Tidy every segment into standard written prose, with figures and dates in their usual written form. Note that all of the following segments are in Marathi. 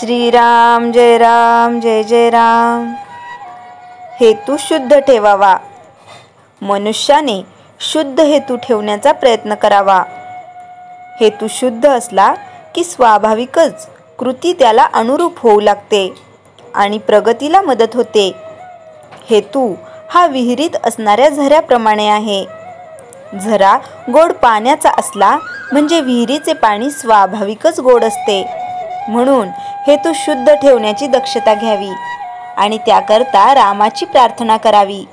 श्रीराम जय जय राम। हेतू शुद्ध ठेवावा। मनुष्याने शुद्ध हेतू ठेवण्याचा प्रयत्न करावा। हेतू शुद्ध असला की स्वाभाविकच कृती त्याला अनुरूप होऊ लागते आणि प्रगतीला मदत होते। हेतू हा विहिरीत असणाऱ्या झऱ्याप्रमाणे आहे। झरा गोड पाण्याचा असला म्हणजे विहिरीचे पाणी स्वाभाविकच गोड असते। म्हणून हेतू शुद्ध ठेवण्याची दक्षता घ्यावी आणि त्याकरता रामाची प्रार्थना करावी।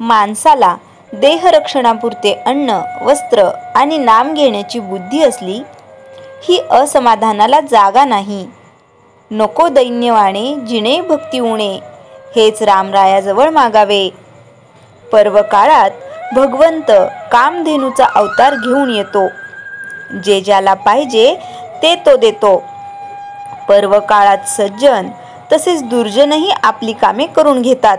माणसाला देहरक्षणापुरते अन्न, वस्त्र आणि नाम घेण्याची बुद्धी असली ही असमाधानाला जागा नाही। नको दैन्यवाणे जिणे भक्ती उणे, हेच रामरायाजवळ मागावे। पर्वकाळात भगवंत कामधेनूचा अवतार घेऊन येतो। जे ज्याला पाहिजे ते तो देतो। पर्वकाळात सज्जन तसेच दुर्जनही आपली कामे करून घेतात।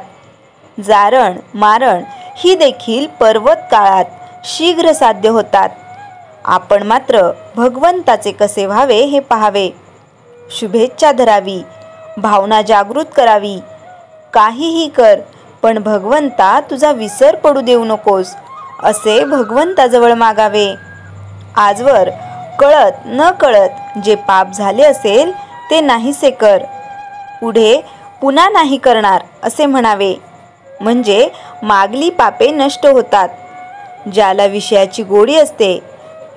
जारण मारण ही देखील पर्वत काळात शीघ्र साध्य होतात। आपण मात्र भगवंताचे कसे व्हावे हे पाहावे। शुभेच्छा धरावी, भावना जागृत करावी। काहीही कर, पण भगवंता तुझा विसर पडू देऊ नकोस, असे भगवंताजवळ मागावे। आजवर कळत न कळत जे पाप झाले असेल ते नाहीसे कर, पुढे पुन्हा नाही करणार असे म्हणावे। म्हणजे मागली पापे नष्ट होतात। ज्याला विषयाची गोडी असते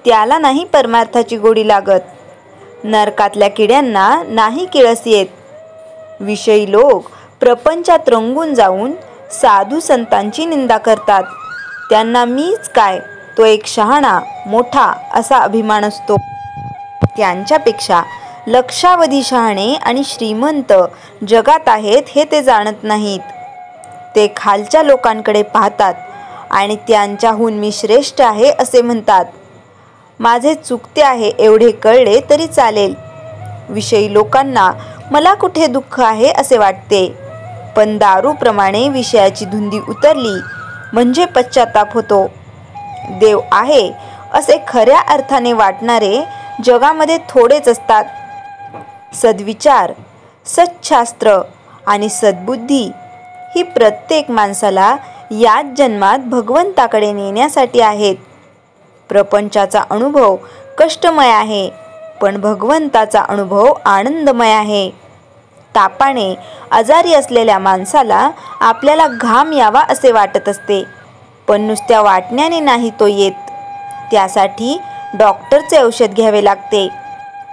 त्याला नाही परमार्थाची गोडी लागत। नरकातल्या किड्यांना नाही किळस येत। विषयी लोक प्रपंचात रंगून जाऊन साधू संतांची निंदा करतात। त्यांना मीच काय, तो एक शहाणा मोठा असा अभिमान असतो। त्यांच्यापेक्षा लक्षावधी शहाणे आणि श्रीमंत जगात आहेत हे ते जाणत नाहीत। ते खालच्या लोकांकडे पाहतात आणि त्यांच्याहून मी श्रेष्ठ आहे असे म्हणतात। माझे चुकते आहे एवढे कळले तरी चालेल। विषयी लोकांना मला कुठे दुःख आहे असे वाटते, पण दारूप्रमाणे विषयाची धुंदी उतरली म्हणजे पश्चाताप होतो। देव आहे असे खऱ्या अर्थाने वाटणारे जगामध्ये थोडेच असतात। सद्विचार, सच्छास्त्र आणि सद्बुद्धी ही प्रत्येक माणसाला याच जन्मात भगवंताकडे नेण्यासाठी आहेत। प्रपंचाचा अनुभव कष्टमय आहे, पण भगवंताचा अनुभव आनंदमय आहे। तापाने आजारी असलेल्या माणसाला आपल्याला घाम यावा असे वाटत असते, पण नुसत्या वाटण्याने नाही तो येत, त्यासाठी डॉक्टरचे औषध घ्यावे लागते।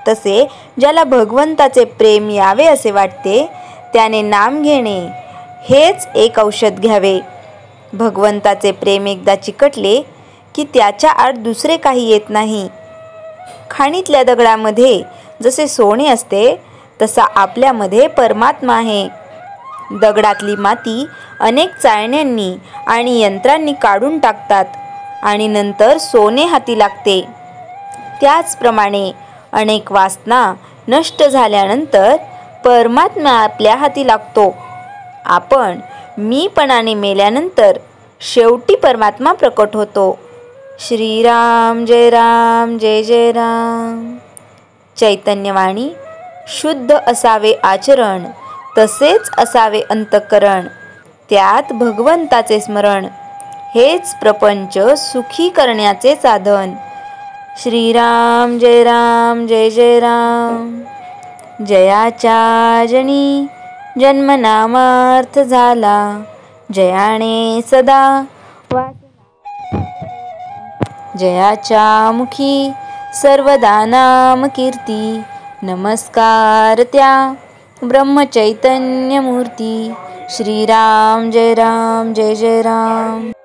तसे ज्याला भगवंताचे प्रेम यावे असे वाटते त्याने नाम घेणे हेच एक औषध घ्यावे। भगवंताचे प्रेम एकदा चिकटले की त्याच्या आड दुसरे काही येत नाही। खाणीतल्या दगडामध्ये जसे सोने असते तसा आपल्यामध्ये परमात्मा आहे। दगडातली माती अनेक चाळण्यांनी आणि यंत्रांनी काढून टाकतात आणि नंतर सोने हाती लागते। त्याचप्रमाणे अनेक वासना नष्ट झाल्यानंतर परमात्मा आपल्या हाती लागतो। आपण मीपणाने मेल्यानंतर शेवटी परमात्मा प्रकट होतो। श्रीराम जय जय राम। चैतन्यवाणी शुद्ध असावे आचरण, तसेच असावे अंतःकरण, त्यात भगवंताचे स्मरण, हेच प्रपंच सुखी करण्याचे साधन। श्रीराम जय जय राम। जयाच्या जनी जन्मनामार्थ झाला, जयाने सदा जयाच्या मुखी सर्वदा नाम कीर्ती। नमस्कार त्या ब्रह्मचैतन्य मूर्ती। श्रीराम जय जय राम।